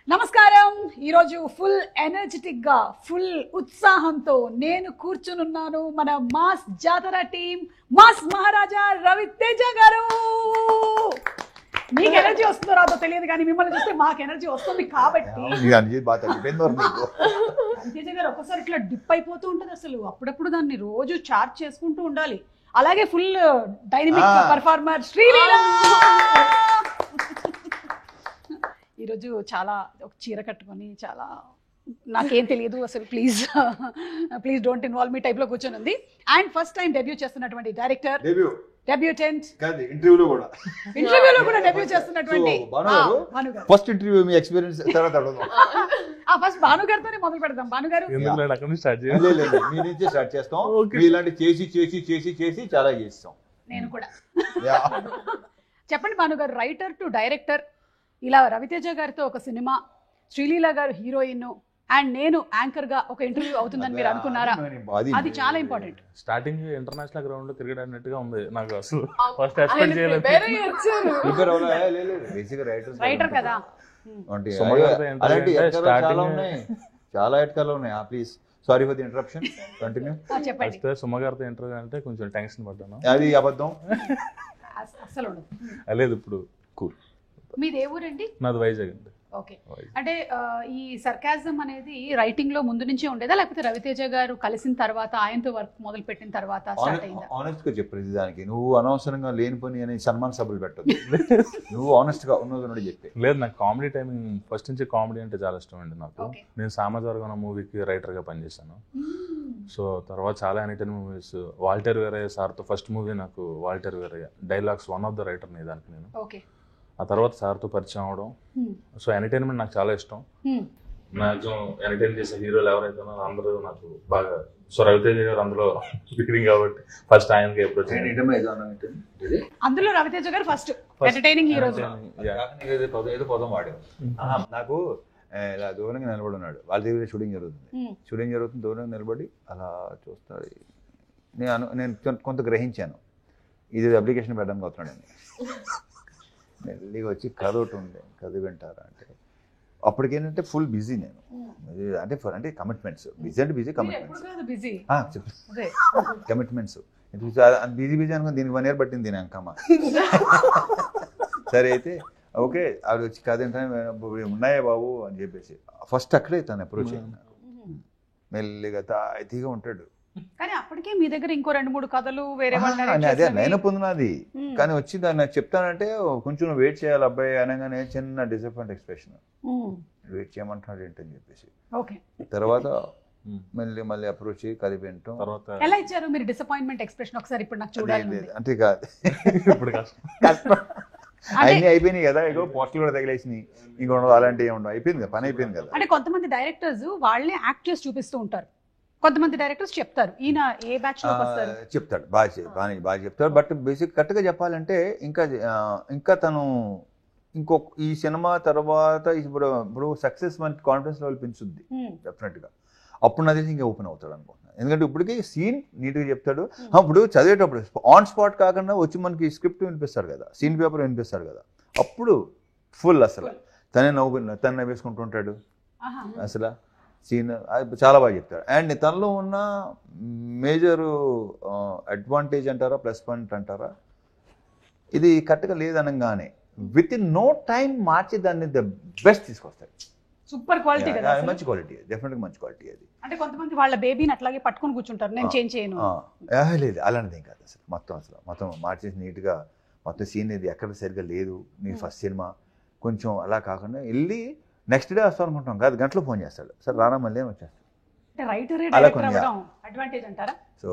నమస్కారం. ఈరోజు full energetic గా ఫుల్ ఉత్సాహంతో నేను కూర్చునున్నాను మన మాస్ జాతర టీం మాస్ మహారాజా రవితేజ గారు. మీకు ఎనర్జీ వస్తుందో రాదో తెలియదు కానీ మిమ్మల్ని చూస్తే మాకు ఎనర్జీ వస్తుంది కాబట్టి రవితేజ గారు ఒక్కసారి ఇట్లా డిప్ అయిపోతూ ఉంటుంది. అసలు అప్పుడప్పుడు దాన్ని రోజు చార్జ్ చేసుకుంటూ ఉండాలి. అలాగే ఫుల్ డైనమిక్ పర్ఫార్మర్ శ్రీలీలా ఈరోజు చాలా ఒక చీర కట్టుకొని చాలా నాకేం తెలియదు అసలు please don't involve me type లో కూర్చొని ఉంది. అండ్ ఫస్ట్ టైం డెబ్యూ చేస్తున్నటువంటి డైరెక్టర్, డెబ్యూటెంట్, ఇంటర్వ్యూలో కూడా డెబ్యూ చేస్తున్నటువంటి ఫస్ట్ ఇంటర్వ్యూ మీ ఎక్స్పీరియన్స్ తర్వాత ఫస్ట్ భాను గారితోనే మొదలు పెడదాం. భాను గారు స్టార్ట్ చేస్తాం. ఇలాంటి చేసి చేసి చేసి చేసి చాలా చేస్తాం. నేను కూడా చెప్పండి భాను గారు, రైటర్ టు డైరెక్టర్, ఇలా రవితేజ గారితో ఒక సినిమా, శ్రీలీల గారు హీరోయిన్ అండ్ నేను యాంకర్ గా ఒక ఇంటర్వ్యూ అవుతుందని మీరు అనుకున్నారా? అది చాలా ఇంపార్టెంట్. స్టార్టింగ్ ఇంటర్నేషనల్ గ్రౌండ్ లో తిరగడాన్నట్టుగా ఉంది నాకు. అసలు ఫస్ట్ ఎక్స్పెక్ట్ చేయలేదు. రైటర్ కదా, చాలా ఎట్కాలు ఉన్నాయి. Please sorry for the interruption, continue. చెప్పండి. సుమగారితో ఇంటర్వ్యూ అంటే కొంచెం టెన్షన్ పడ్డాను. అది అబద్ధం అసలు లేదు. ఇప్పుడు కూల్. మీది ఏ ఊరండి? నాది వైజాగ్ అండి. ఓకే. అంటే ఈ సర్కాజం అనేది రైటింగ్ లో ముందు నుంచే ఉండేదా లేకపోతే రవితేజ గారు కలిసిన తర్వాత ఆయనతో వర్క్ మొదలు పెట్టిన తర్వాత స్టార్ట్ అయిందా? ఆనెస్ట్ గా చెప్పు దానికి. నువ్వు అనవసరంగా లేని పని అని సన్మాన సభలు పెట్టదు. నువ్వు ఆనెస్ట్ గా ఉన్నది చెప్పి. లేదు, నాకు కామెడీ టైమింగ్ ఫస్ట్ నుంచి కామెడీ అంటే చాలా ఇష్టం అండి నాకు. నేను సామాజిక మూవీకి రైటర్ గా పనిచేశాను. సో తర్వాత చాలా ఎంటర్టైన్మెంట్ మూవీస్, వాల్టర్ వేరయ్య సార్తో ఫస్ట్ మూవీ నాకు Waltair Veerayya dialogues one of the writer ని దానికి నేను. ఆ తర్వాత సార్తో పరిచయం అవడం. సో ఎంటర్టైన్మెంట్ నాకు చాలా ఇష్టం. మ్యాక్సిమం ఎంటర్టైన్ చేసే హీరోలు ఎవరైతే ఉన్నారో అందరూ నాకు బాగా. సో రవితేజ గారు అందులో బిగినింగ్ కాబట్టి ఫస్ట్ ఆయనకి అప్రోచ్. అందులో రవితేజ గారు ఫస్ట్ ఎంటర్టైనింగ్ హీరో. ఏదో పదం వాడారు. నాకు ఇలా దూరంగా నిలబడి ఉన్నాడు. వాళ్ళ దగ్గర షూటింగ్ జరుగుతుంది. దూరంగా నిలబడి అలా చూస్తాడు. నేను కొంత గ్రహించాను, ఇది అప్లికేషన్ పెట్టడానికి వస్తున్నాడని. మెల్లిగా వచ్చి కథ ఒకటి ఉండే, కథ వింటారా అంటే అప్పటికేంటంటే ఫుల్ బిజీ నేను. అంటే కమిట్మెంట్స్, బిజీ అంటే బిజీ, కమిట్మెంట్స్ బిజీ అనుకుని దీనికి 1 year పట్టింది నేను అంకమ్మ. సరే అయితే ఓకే, ఆవిడ వచ్చి కథ ఏంటంటే ఉన్నాయా బాబు అని చెప్పేసి ఫస్ట్ అక్కడే తను అప్రోచ్ అయ్యింది. మెల్లిగా తాయితీగా ఉంటాడు. కానీ అప్పటికే మీ దగ్గర ఇంకో 2-3 కథలు వేరే అదే లైనప్ ఉన్నది. కానీ వచ్చి దాన్ని నాకు చెప్తానంటే కొంచెం వెయిట్ చేయాలి అబ్బాయి అనగానే చిన్న డిసప్పాయింట్ ఎక్స్ప్రెషన్. వెయిట్ చేయమంటున్నాడు ఏంటని చెప్పేసి తర్వాత మళ్ళీ అప్రోచ్ కలిపేంటాం. తర్వాత ఎలా ఇచ్చారు మీరు డిసప్పాయింట్మెంట్ ఎక్స్ప్రెషన్? ఒకసారి ఇప్పుడు నాకు చూడాలి. అంతే కాదు, ఇప్పుడు అన్ని అయిపోయినాయి కదా, ఇగో పోస్టులు కూడా తగిలేసినాయి, ఇంకో అలాంటివి ఉండవు, అయిపోయింది కదా, పని అయిపోయింది కదా. అంటే కొంతమంది డైరెక్టర్స్ వాళ్ళే యాక్ట్ చేసి చూపిస్తూ ఉంటారు, కొంతమంది డైరెక్టర్స్ చెప్తారు. ఈయన ఏ బ్యాచ్ లో వస్తారు? చెప్తాడు, బాగా చెప్తాడు. బట్ బేసిక్ కరెక్ట్గా చెప్పాలంటే ఇంకా తను ఈ సినిమా తర్వాత ఇప్పుడు సక్సెస్ మనకి కాన్ఫిడెన్స్ లెవెల్ పెంచుద్ది డెఫినెట్గా. అప్పుడు నా తెలిసి ఇంకా ఓపెన్ అవుతాడు అనుకుంటున్నాను. ఎందుకంటే ఇప్పటికీ సీన్ నీట్గా చెప్తాడు. ఇప్పుడు చదివేటప్పుడు ఆన్ స్పాట్ కాకుండా వచ్చి మనకి స్క్రిప్ట్ వినిపిస్తాడు కదా, సీన్ పేపర్ వినిపిస్తాడు కదా, అప్పుడు ఫుల్ అసలు తనే వేసుకుంటుంటాడు అసలు సీన్. చాలా బాగా చెప్తాడు. అండ్ తనలో ఉన్న మేజర్ అడ్వాంటేజ్ అంటారా, ప్లస్ పాయింట్ అంటారా, ఇది కరెక్ట్గా లేదనగానే విత్ ఇన్ నో టైం మార్చి దాన్ని ద బెస్ట్ తీసుకొస్తాడు. సూపర్ క్వాలిటీ కదా, మంచి క్వాలిటీ, డెఫినెట్గా మంచి క్వాలిటీ అది. అంటే కొంతమంది వాళ్ళ బేబీని అట్లాగే పట్టుకొని కూర్చుంటారు, నేను చేంజ్ చేయను. లేదు, అలాంటిది కాదు అసలు. మొత్తం మార్చేసి నీట్గా మొత్తం సీన్ ఇది ఎక్కడ సరిగ్గా లేదు, నీ ఫస్ట్ సినిమా కొంచెం అలా కాకుండా వెళ్ళి నెక్స్ట్ డే వస్తాను అనుకుంటాం కాదు, గంటలో ఫోన్ చేస్తాడు, సార్ రానా మళ్ళీ అని వచ్చేస్తాడు. సో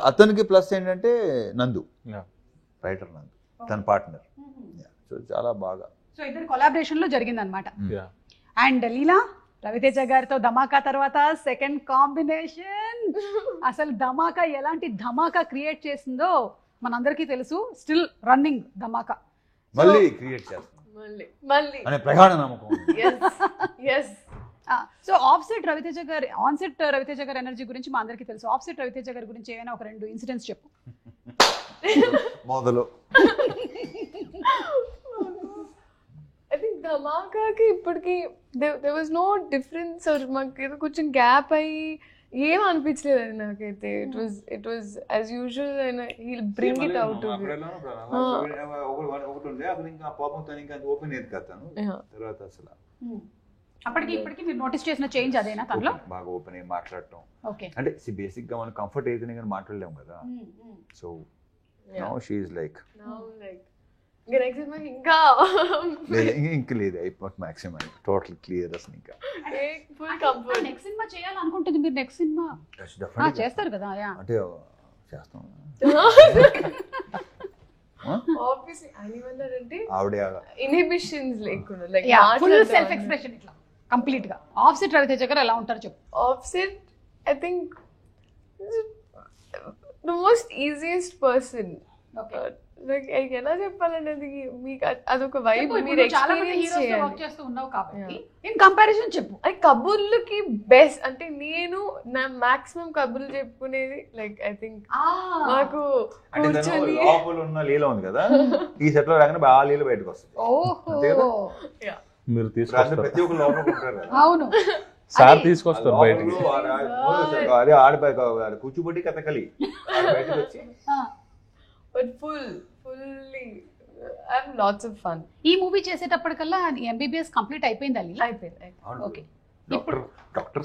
అతనికి ప్లస్ ఏంటంటే నందు, రైటర్ నందు తన పార్ట్నర్. సో చాలా బాగా. సో ఇద్దరు కొలాబరేషన్ లో జరిగింది అనమాట. అండ్ లీలా రవితేజ గారితో ధమాకా తర్వాత సెకండ్ కాంబినేషన్. అసలు ధమాకా ఎలాంటి ధమాకా క్రియేట్ చేసిందో మనందరికీ తెలుసు. స్టిల్ రన్నింగ్ ధమాకా మళ్ళీ క్రియేట్ చేస్తాం అనే ప్రగాఢ నమ్మకం. సో ఆఫ్ సెట్ రవితేజ గారు, ఆన్ సెట్ రవితేజ గారి ఎనర్జీ గురించి మా అందరికీ తెలుసు. ఆఫ్ సెట్ రవితేజ గారి గురించి ఏమైనా ఒక 2 ఇన్సిడెంట్స్ చెప్పు. మొదలు think ధమాకాకి ఇప్పటికి there was no difference or మాకు ఏదో కొంచెం గ్యాప్ అయ్యి ఏం అనిపించలేదు అది నాకైతే. It was as usual and he'll bring it out to ఒకటి ఉంది అక్కడ ఇంకా పాపంతో ఇంకా ఓపెన్ అయ్యేది కదా తర్వాత అసలు అప్పటికి ఇప్పటికి మీరు నోటీస్ చేసిన చేంజ్ అదేనా తనలో? బాగా ఓపెన్ అయ్యి మాట్లాడటం. ఓకే, అంటే బేసిక్ గా మనం కంఫర్ట్ అయితేనే కానీ మాట్లాడలేము కదా. So now she is like ఇంకా నెక్స్ట్ సినిమా ఇంకా ఇంకా లేదు అయిపోట్ మాక్సిమం టోటల్ క్లియర్ అసలు ఇంకా ఫుల్ కంఫర్ట్. నెక్స్ట్ సినిమా చేయాలనుకుంటుంది మీరు? నెక్స్ట్ సినిమా చేస్తారు కదా? అంటే చేస్తాం ఆబ్వియస్లీ అనివల్లర్ అంటే ఆవిడ ఇన్హిబిషన్స్ లేకుండా లైక్ ఫుల్ సెల్ఫ్ ఎక్స్ప్రెషన్ ఇట్లా కంప్లీట్ గా. ఆఫ్సెట్ రవితేజ గారు ఎలా ఉంటారు చెప్పు? Offset I think the most easiest person. Like ఎలా చెప్పాలంటే అది మీకు అదొక వైబ్ మీరు ఎక్స్పీరియన్స్ చేయాలి చేస్తూ ఉన్నావు కాబట్టి ఇన్ కంపారిజన్ చెప్పు. అది కబుర్లకి బెస్ట్ అంటే నేను నా మాక్సిమం కబుర్లు చెప్పుకునేది లైక్ ఐ థింక్ నాకు కూర్చొని లోపల ఉన్న లీల ఉంది కదా ఈ సెట్ లో రాగానే బాగా లీల బయటకు వస్తుంది. మీరు తీసుకొస్తారు ప్రతి ఒక్క లోపల ఉంటారు కదా. అవును, సార్ తీసుకొస్తారు బయటకి. అదే ఆడిపోయి కూర్చోబెట్టి కథకలి బయటకు వచ్చి but fully I have lots of fun. ఈ మూవీ చేసేటప్పటికల్లా ఎంబీబీఎస్ కంప్లీట్ అయిపోయింది అల్లి? అయిపోయింది. ఓకే, డాక్టర్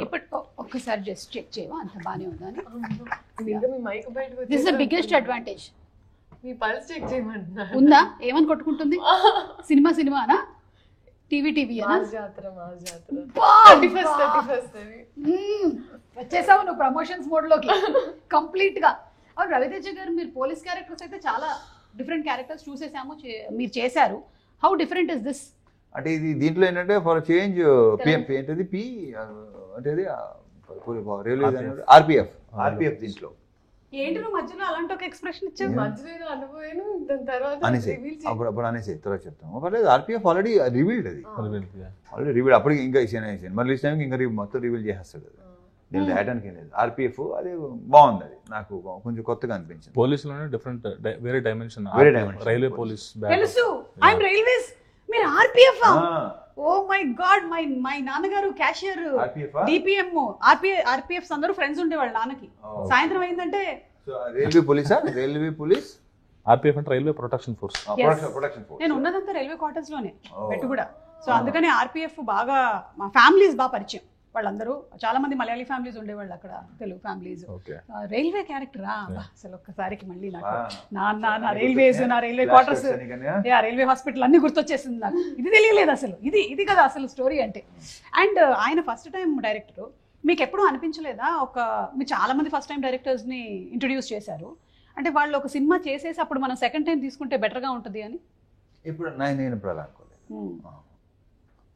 ఇప్పుడు ఒక్కసారి జస్ట్ చెక్ చేయవా అంత బానే ఉందా అని? ఇంకా మీ మైక్ బయటకు వచ్చి this is the biggest advantage. మీ పల్స్ చెక్ చేయమంటున్నా ఉందా? ఏమని కొట్టుకుంటుంది? సినిమానా టీవీ మాస్ జాతర 31st వచ్చేసావు నువ్వు ప్రమోషన్స్ మోడ్ లోకి కంప్లీట్ గా. అవును రవితేజ గారు, మీరు పోలీస్ క్యారెక్టర్స్ అయితే చాలా డిఫరెంట్ క్యారెక్టర్స్ చూసేసాము, మీరు చేశారు. How different is this? అంటే ఇది దీంట్లో ఏంటంటే ఫర్ చేంజ్ ఏంటది పి అంటే ఆర్పిఎఫ్ దీంట్లో ఏంటి నువ్వు మధ్యలో అలాంటి ఒక ఎక్స్ప్రెషన్ ఇచ్చావు? మధ్యలో అనుభవాను దాని తర్వాత అనేసి అప్పుడు అనేసి తర్వాత చెప్తాము. పర్లేదు, ఆర్పిఎఫ్ ఆల్రెడీ రివీల్డ్, అది ఆల్రెడీ రివీల్డ్. అప్పటికి ఇంకా సినిమా రిలీజ్ టైంకి ఇంకా మొత్తం రివీల్ చేసేస్తాడు. నేను రాయడానికి లేదు. ఆర్పిఎఫ్ అది బాగుంది, అది నాకు కొంచెం కొత్తగా అనిపించింది. పోలీసులోనే డిఫరెంట్ వేరే డైమెన్షన్. రైల్వే పోలీస్ తెలుసు, ఐ యామ్ రైల్వేస్, మీరు RPF. Oh my god, my నాన్నగారు క్యాషియర్, డిపిఎం, ఆర్పిఎఫ్ అందరూ ఫ్రెండ్స్ ఉండేవాళ్ళు నాన్నకి. సాయంత్రం అయిందంటే రైల్వే పోలీస్ ఆర్పిఎఫ్ అంటే రైల్వే ప్రొటెక్షన్ ఫోర్స్. నేను ఉన్నదంతా రైల్వే క్వార్టర్స్ లోనే పెట్టు కూడా. సో అందుకని ఆర్పిఎఫ్ బాగా మా ఫ్యామిలీస్ బాగా పరిచయం. వాళ్ళందరూ చాలా మంది మలయాళీ ఫ్యామిలీస్ ఉండేవాళ్ళు అక్కడ, తెలుగు ఫ్యామిలీస్. రైల్వే క్యారెక్టరా అసలు ఒక్కసారికి మళ్ళీ నాకు నా రైల్వేస్, నా రైల్వే క్వార్టర్స్, రైల్వే హాస్పిటల్ అన్ని గుర్తొచ్చేసింది నాకు. ఇది తెలియలేదు అసలు, ఇది కదా అసలు స్టోరీ అంటే. అండ్ ఆయన ఫస్ట్ టైం డైరెక్టర్, మీకు ఎప్పుడూ అనిపించలేదా మీరు చాలా మంది ఫస్ట్ టైం డైరెక్టర్స్ ని ఇంట్రొడ్యూస్ చేశారు అంటే వాళ్ళు ఒక సినిమా చేసేసి అప్పుడు మనం సెకండ్ టైం తీసుకుంటే బెటర్గా ఉంటుంది అని? ఇప్పుడు నేను ఇప్పుడు అలా అనుకోలేదు.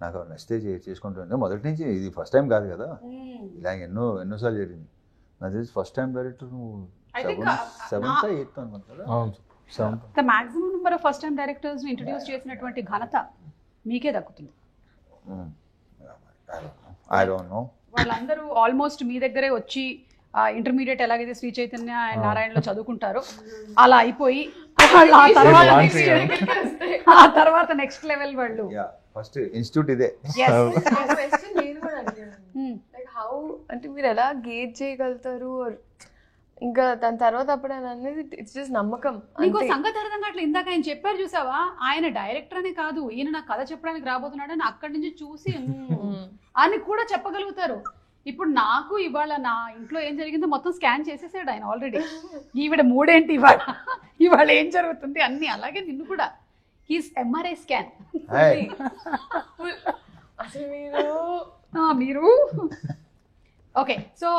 నాకు నచ్చితే చేసుకుంటుంది మొదటి నుంచి. ఇది ఫస్ట్ టైం కాదు కదా, ఇలా ఎన్నోసార్లు జరిగింది. నాకు తెలిసి ఫస్ట్ టైం డైరెక్టర్ నువ్వు 7th 8th అనుకుంటా. The maximum number of first time directors introduce చేసినటువంటి ఘనత మీకే దక్కుతుంది. ఐ డోంట్ నో, వాళ్ళందరూ ఆల్మోస్ట్ మీ దగ్గరే వచ్చి ఇంటర్మీడియట్ ఎలాగైతే శ్రీ చైతన్య అండ్ నారాయణలో చదువుకుంటారో అలా అయిపోయి ఆ తర్వాత నెక్స్ట్ లెవెల్ వాళ్ళు. ఫస్ట్ ఇన్స్టిట్యూట్ ఇదే. నేను కూడా అడిగాను, లైక్ హౌ అంటే మీరు ఎలా గేజ్ చేయగలుగుతారు, ఇంకా దాని తర్వాత అప్పుడు అనేది ఇట్స్ జస్ట్ నమ్మకం. ఇంకో సంగతి అర్థం కావట్లేదు, ఇందాక ఆయన చెప్పారు చూసావా, ఆయన డైరెక్టర్ అనే కాదు, ఈయన నాకు కథ చెప్పడానికి రాబోతున్నాడు అని అక్కడి నుంచి చూసి అని కూడా చెప్పగలుగుతారు. ఇప్పుడు నాకు ఇవాళ నా ఇంట్లో ఏం జరిగిందో మొత్తం స్కాన్ చేసేసాడు ఆయన ఆల్రెడీ. ఈవిడ మూడేంటి ఇవాళ ఏం జరుగుతుంది అన్ని, అలాగే నిన్ను కూడా హీస్ ఎంఆర్ఐ స్కాన్. మీరు ఓకే, సో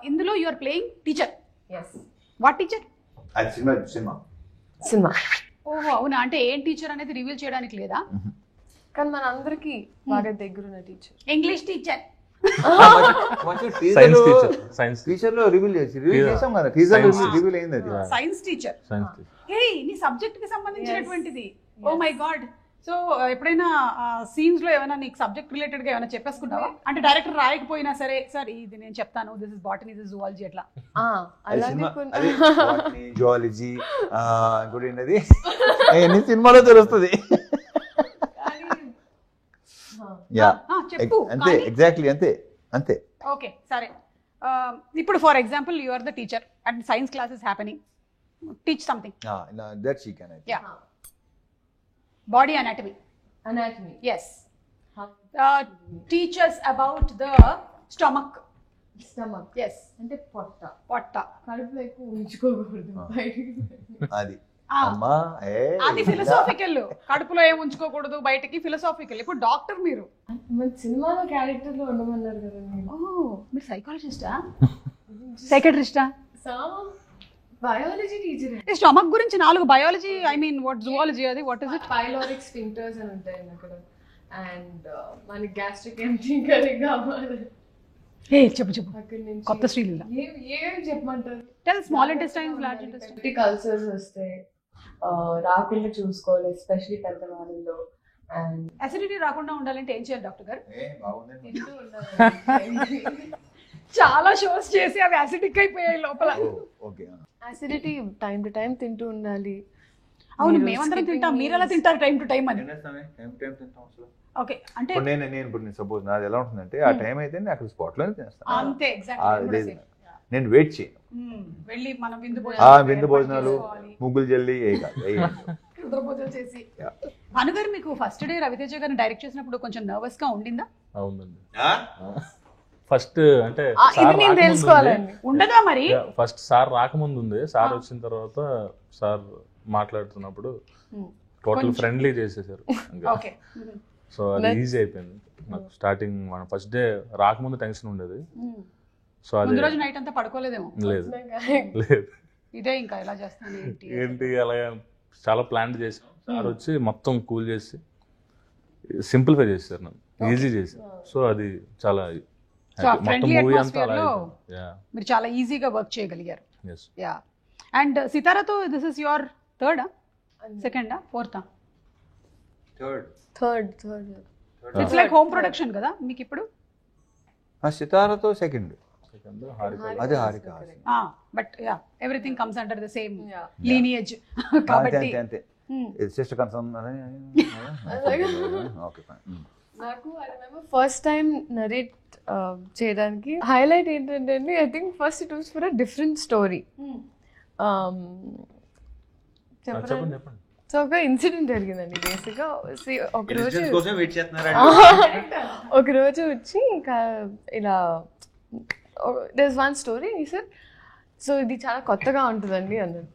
ఇందులో you are playing teacher. What teacher? సినిమా. ఓహో అవునా, అంటే ఏం టీచర్ అనేది రివీల్ చేయడానికి లేదా? కానీ మన అందరికి బాగా దగ్గరున్న teacher. English teacher, science teacher లో రివీల్ చేసాం కదా, టీచర్ రివీల్ అయింది అది. సైన్స్ టీచర్, హే నీ సబ్జెక్ట్ కి సంబంధించినటువంటిది. Oh my god. సో ఎప్పుడైనా సీన్స్ లో ఏమైనా నీకు సబ్జెక్ట్ రిలేటెడ్ గా ఏమైనా చెప్పేసుకున్నావా? అంటే డైరెక్టర్ రాయకపోయినా సరే, సార్ ఇది నేను చెప్తాను, this is botany, this is zoology, అట్లా. జువాలజీ ఇంకోటి ఏంటది, ఎన్ని సినిమాలో తెలుస్తుంది. యా చెప్పు అంతే ఎగ్జాక్ట్లీ అంతే ఓకే సరే. ఇప్పుడు for example you are the teacher and science class is happening, teach something. That she can yeah body anatomy. Yes. Teach us about the stomach. Yes. అంటే పొట్ట. కడుపులో ఎక్కువ ఉంచుకోకూడదు. అది అమ్మా అది ఫిలసాఫికల్. కడుపులో ఏం ఉంచుకోకూడదు బయటకి, ఫిలసాఫికల్. ఇప్పుడు డాక్టర్ మీరు, మన సినిమాలో క్యారెక్టర్ లో ఉండమన్నారు కదండి. మీరు సైకాలజిస్టా సైకాట్రిస్టా? Biology teacher. స్టమక్ గురించి 4 biology, I mean what zoology, అది what is it? Pyloric sphincters అని ఉంటాయి అక్కడ. అండ్ మనకి గ్యాస్ట్రిక్ ఎంప్టింగ్ అని కావాలి. చెప్పు అక్కడ నుంచి కొత్త శ్రీలీల ఏం చెప్పమంటారు? Tell. Small intestines, large intestines. Peptic ulcers వస్తాయి, రాకుండా చూసుకోవాలి ఎస్పెషల్లీ పెద్దవాళ్ళలో. అండ్ అసిడిటీ రాకుండా ఉండాలంటే ఏం చేయాలి డాక్టర్ గారు? తింటూ ఉండాలి. చాలా షోస్ చేసి అవి అసిడిక్ అయిపోయాయి లోపల. అసిడిటీ టైం టు టైం తింటూ ఉండాలి. అవును, మేమందరం తింటాం. మీరు ఎలా తింటారు టైం టు టైం అని? ఓకే, అంటే నేను సపోజ్ నాది ఎలా ఉంటుందంటే ఆ టైం అయితే నేను అక్కడ స్పాట్ లోనే తినేస్తాను. అంతే ఎగ్జాక్ట్లీ. నేను వెయిట్ చేయను. వెళ్ళి మనం విందు భోజనాలు, ముగ్గులు జల్లి భోజనం చేసి. భానుగారు, మీకు ఫస్ట్ డే రవితేజ గారిని డైరెక్ట్ చేసినప్పుడు కొంచెం నర్వస్ గా ఉండిందా? అవునండి. ఫస్ట్ అంటే నేను తెలుసుకోవాలండి. ఉండదా మరి? ఫస్ట్ సార్ రాకముందు ఉంది. సార్ వచ్చిన తర్వాత సార్ మాట్లాడుతున్నప్పుడు టోటల్ ఫ్రెండ్లీ చేసేసారు. సో అది ఈజీ అయిపోయింది నాకు. స్టార్టింగ్ మన ఫస్ట్ డే రాకముందు టెన్షన్ ఉండేది. సో అది రోజు నైట్ అంతా పడుకోలేదేమో? లేదు. ఇదే ఇంకా ఎలా చేస్తాను ఏంటి అలా చాలా ప్లాన్ చేసాం. సార్ వచ్చి మొత్తం కూల్ చేసి సింప్లిఫై చేశారు, నన్ను ఈజీ చేశారు. సో అది చాలా మొత్తం మూవీ అంతా మీరు చాలా ఈజీగా వర్క్ చేయగలిగారు. యా. అండ్ సితారాతో దిస్ ఇస్ యువర్ థర్డా, సెకండా, ఫోర్తా? Third. It's like home production కదా మీకు ఇప్పుడు? సితారాతో సెకండ్, అది Harika. But yeah, everything comes under the same lineage కాబట్టి అంతే. Sister concern. Okay fine. నాకు I remember first time narrate చేయడానికి హైలైట్ ఏంటంటే అండి, I think first it was for a different story. చెప్పండి. సో ఒక ఇన్సిడెంట్ జరిగిందండి. బేసిక్గా ఒకరోజు వచ్చి ఇంకా ఇలా there is one story sir. So ఇది చాలా కొత్తగా ఉంటుందండి అన్నారు.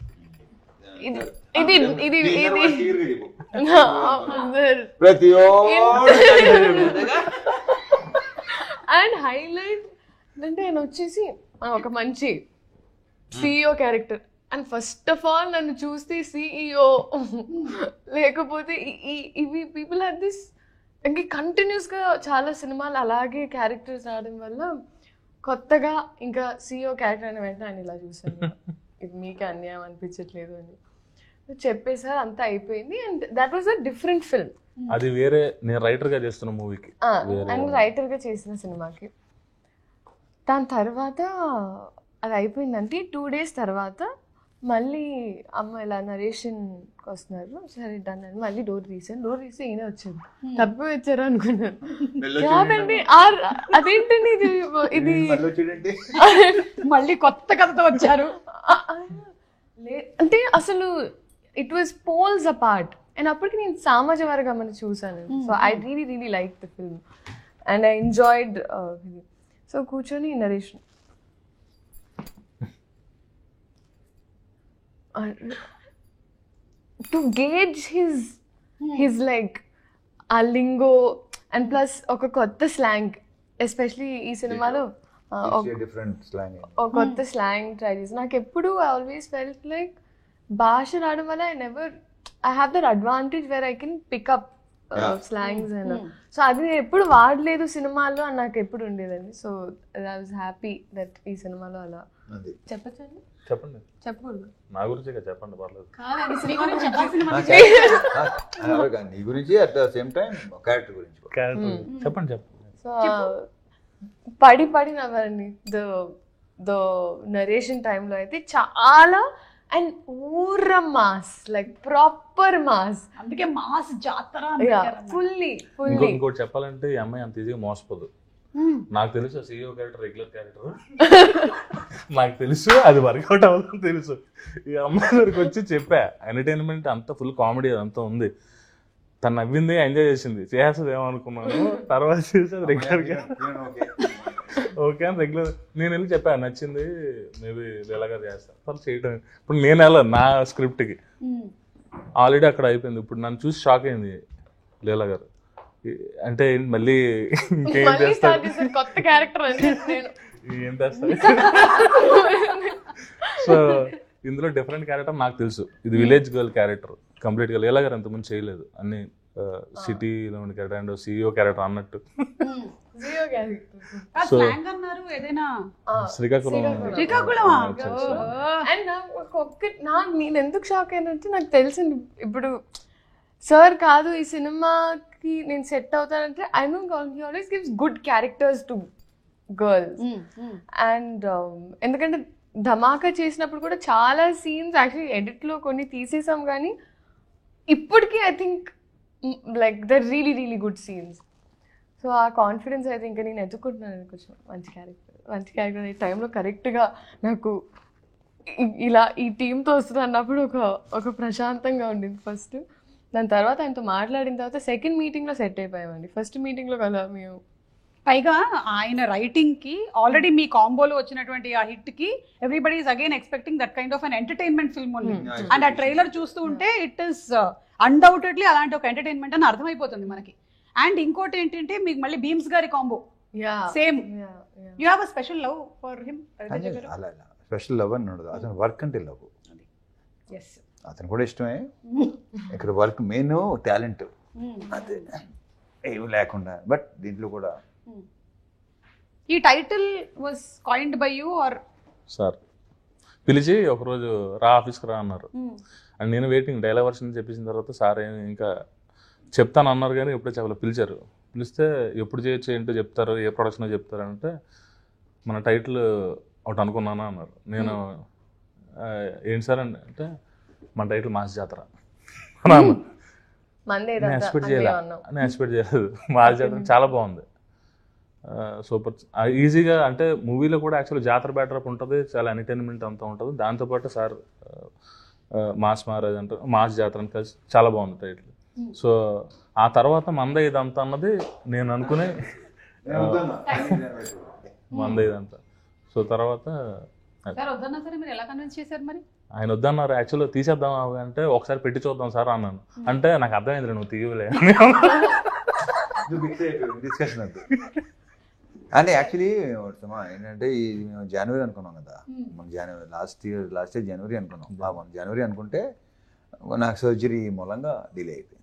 అండ్ హైలైట్ అంటే ఆయన వచ్చేసి ఒక మంచి CEO character. And first of all నన్ను చూస్తే సిఇఓ లేకపోతే ఇవి పీపుల్ హ్యావ్ దిస్. ఇంక కంటిన్యూస్గా చాలా సినిమాలు అలాగే క్యారెక్టర్స్ రావడం వల్ల కొత్తగా ఇంకా సిఇఓ క్యారెక్టర్ అని వెంటనే ఆయన ఇలా చూసాను, ఇది మీకే అన్యాయం అనిపించట్లేదు అని చెప్పేసారు. అంతా అయిపోయింది. And that was a different film. అది వేరే, నేను రైటర్ గా చేస్తున్న మూవీకి, అండ్ రైటర్ గా చేసిన సినిమాకి. దాని తర్వాత అది అయిపోయిందంటే 2 days తర్వాత మళ్ళీ అమ్మ ఇలా నరేషన్కి వస్తున్నారు. సరే దాన్ని మళ్ళీ డోర్ తీస్తే ఈయన వచ్చారు. తప్పు వచ్చారు అనుకున్నాను. కాదండి, అదేంటండి ఇది మళ్ళీ కొత్త కథతో వచ్చారు అంటే అసలు it was poles apart. And అప్పటికి నేను సామాజ వర్గం చూసాను. So I really like the film and I enjoyed. So కూర్చొని narration to gauge his like a lingo and plus oka kotta slang, especially ee cinema different slang, oka kotta slang try chesi. Naaku eppudu I always felt like bhasha raadam valla I have that advantage where I can pick up slangs and so adi eppudu vaadaledu సినిమాలో అని నాకు ఎప్పుడు ఉండేదండి. So I was happy that ఈ సినిమాలో అలా చెప్పచ్చండి. చెప్పకూడదు నా గురించి చెప్పండి, పర్లేదు. నీ గురించి at the same time character గురించి చెప్పండి. సో పడి నవ్వండి. ద నరేషన్ టైంలో అయితే చాలా అండ్ ఊర్ర మాస్, లైక్ ప్రాపర్ మాస్. అందుకే మాస్ జాతర ఫుల్లీ ఇంకోటి చెప్పాలంటే ఈ అమ్మాయి అంత ఈజీగా మోసపోదు. నాకు తెలుసు CEO క్యారెక్టర్ రెగ్యులర్ క్యారెక్టర్, నాకు తెలుసు అది వర్కౌట్ అవ్వదని తెలుసు. ఈ అమ్మాయి దగ్గరికి వచ్చి చెప్పా ఎంటర్టైన్మెంట్ అంతా ఫుల్ కామెడీ అదంతా ఉంది, తను నవ్వింది ఎంజాయ్ చేసింది, చేస్తుంది ఏమనుకున్నాను. తర్వాత చేసేది రెగ్యులర్ ఓకే అని రెగ్యులర్ నేను వెళ్ళి చెప్పాను నచ్చింది మేబీ లీలాగా చేస్తాను వాళ్ళు చేయటం. ఇప్పుడు నేను వెళ్ళాను నా స్క్రిప్ట్కి, ఆల్రెడీ అక్కడ అయిపోయింది. ఇప్పుడు నన్ను చూసి షాక్ అయింది లీలా గారు, అంటే మళ్ళీ ఇంకేం చేస్తారు కొత్త క్యారెక్టర్ ఏం చేస్తారు. సో ఇందులో డిఫరెంట్ క్యారెక్టర్ నాకు తెలుసు, ఇది విలేజ్ గర్ల్ క్యారెక్టర్ కంప్లీట్గా. లీలా గారు అంతకుముందు చేయలేదు, అన్ని సిటీలో ఉండే క్యారెక్టర్ అండ్ CEO క్యారెక్టర్ అన్నట్టు. సో శ్రీకాకుళం అండ్ నేను ఎందుకు షాక్ అయినంటే నాకు తెలిసింది ఇప్పుడు సార్ కాదు ఈ సినిమాకి నేను సెట్ అవుతానంటే I know he always gives good characters to girls. And ఎందుకంటే ధమాకా చేసినప్పుడు కూడా చాలా సీన్స్ యాక్చువల్లీ ఎడిట్లో కొన్ని తీసేసాం, కానీ ఇప్పటికీ I think like the really really good scenes. So ఆ కాన్ఫిడెన్స్ అయితే ఇంకా నేను ఎదుర్కొంటున్నాను. కొంచెం మంచి క్యారెక్టర్ ఈ టైంలో కరెక్ట్గా నాకు ఇలా ఈ టీంతో వస్తుంది అన్నప్పుడు ఒక ప్రశాంతంగా ఉండింది ఫస్ట్. దాని తర్వాత ఆయనతో మాట్లాడిన తర్వాత సెకండ్ మీటింగ్లో సెట్ అయిపోయామండి. ఫస్ట్ మీటింగ్లో కదా మేము. పైగా ఆయన రైటింగ్కి ఆల్రెడీ మీ కాంబోలో వచ్చినటువంటి ఆ హిట్కి everybody is again expecting that kind of an entertainment film ఉంది. అండ్ ఆ ట్రైలర్ చూస్తూ ఉంటే ఇట్ ఈస్ అన్డౌటెడ్లీ అలాంటి ఒక ఎంటర్టైన్మెంట్ అని అర్థమైపోతుంది మనకి. అండ్ ఇంకోటి ఏంటంటే మీకు మళ్ళీ భీమ్స్ గారి combo same. You have a special love for him? Special love అని ఉండదు, అతను వర్క్ అంటే లవ్. అతను కూడా ఇష్టమే. ఇక్కడ వర్క్ మెయిన్ టాలెంట్ అదే ఏమి లేకుండా, బట్ దీంట్లో కూడా. ఈ title was coined by you are sir? పిలిచి ఒకరోజు రా ఆఫీస్కి రా అన్నారు, అండ్ నేను వెయిటింగ్ డైలాగ్ వర్షన్ చెప్పేసిన తర్వాత సార్ ఇంకా చెప్తాను అన్నారు, కానీ ఎప్పుడో చెప్పలేదు. పిలిచారు, పిలిస్తే ఎప్పుడు చేయొచ్చు ఏంటో చెప్తారు, ఏ ప్రొడక్షన్ చెప్తారు అంటే మన టైటిల్ ఒకటి అనుకున్నాను అన్నారు. నేను ఏంటి సార్ అంటే మన టైటిల్ మాస్ జాతర నేను ఎక్స్పెక్ట్ చేయలేదు. మాస్ జాతర చాలా బాగుంది, సూపర్ ఈజీగా. అంటే మూవీలో కూడా యాక్చువల్లీ జాతర బ్యాటరప్ ఉంటుంది, చాలా ఎంటర్టైన్మెంట్ అంతా ఉంటుంది. దాంతోపాటు సార్ మాస్ మహారాజ్ అంటే మాస్ జాతర అని కలిసి చాలా బాగుంది టైటిల్. సో ఆ తర్వాత మంద ఇదంతా అన్నది నేను అనుకునే మంద ఇదంతా. సో తర్వాత ఆయన వద్దన్నారు. యాక్చువల్గా తీసేద్దాం అంటే ఒకసారి పెట్టి చూద్దాం సార్ అన్నాను. అంటే నాకు అర్థమైంది నువ్వు తీయలే డిస్కషన్ అంతా. అంటే యాక్చువల్లీ ఏంటంటే ఇది మేము జనవరి అనుకున్నాం కదా, మనం జనవరి లాస్ట్ ఇయర్ జనవరి అనుకున్నాం. మనం జనవరి అనుకుంటే నాకు సర్జరీ మూలంగా డిలే అయిపోయింది.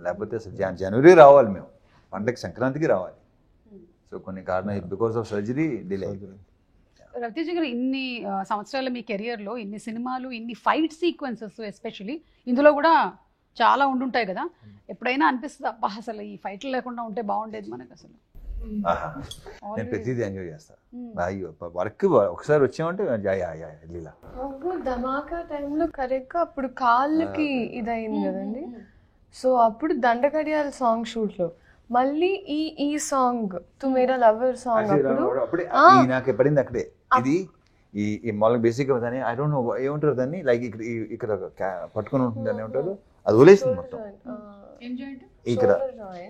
లేకపోతే అసలు జనవరి రావాలి, మేము పండగ సంక్రాంతికి రావాలి. సో కొన్ని కారణాలు బికాస్ ఆఫ్ సర్జరీ డిలే అయిపోయింది. రవితేజ గారు, ఇన్ని సంవత్సరాల మీ కెరియర్లో ఇన్ని సినిమాలు, ఇన్ని ఫైట్ సీక్వెన్సెస్ ఎస్పెషలీ ఇందులో కూడా చాలా ఉండుంటాయి కదా, ఎప్పుడైనా అనిపిస్తుంది అబ్బా అసలు ఈ ఫైట్లు లేకుండా ఉంటే బాగుండేది మనకు అసలు? నేను ప్రతిదీ ఎంజాయ్ చేస్తాను. వర్క్ ఒకసారి వచ్చామంటే లీలా ధమాకా టైంలో కరెక్ట్గా అప్పుడు కాళ్ళకి ఇదయింది కదండి. సో అప్పుడు దండకడియాల సాంగ్ షూట్లో మళ్ళీ ఈ సాంగ్ తుమేరా లవర్ సాంగ్ అప్పుడే నాకు పడింది అక్కడే. ఇది ఈ మామూలుగా బేసిక్గా దాన్ని ఐ డోంట్ నో ఏమంటారు దాన్ని, లైక్ ఇక్కడ పట్టుకొని ఉంటుంది అని ఏమంటారు, అది వదిలేసింది మొత్తం. ఇక్కడ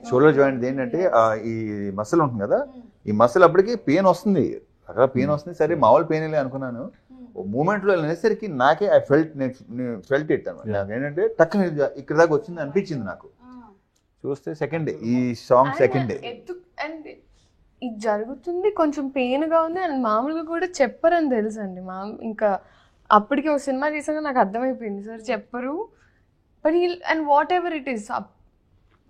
షోల్డర్ జాయింట్ ఏంటంటే ఈ మసిల్ ఉంటుంది కదా, ఈ మసిల్ అప్పటికి పెయిన్ వస్తుంది, అక్కడ పెయిన్ వస్తుంది. సరే మామూలు పెయిన్ వెళ్ళి అనుకున్నాను. మూమెంట్లో వెళ్ళేసరికి నాకే ఐ ఫెల్ట్ ఇట్ అనమాట. నాకు ఏంటంటే టక్కున ఇక్కడ దాకా వచ్చింది అనిపించింది నాకు. చూస్తే సెకండ్ డే ఈ సాంగ్ సెకండ్ డే అండ్ ఇది జరుగుతుంది, కొంచెం పెయిన్గా ఉంది. అండ్ మామూలుగా కూడా చెప్పరని తెలుసు అండి. ఇంకా అప్పటికి ఒక సినిమా చేసాక నాకు అర్థమైపోయింది సార్ చెప్పరు. But and what ever it is,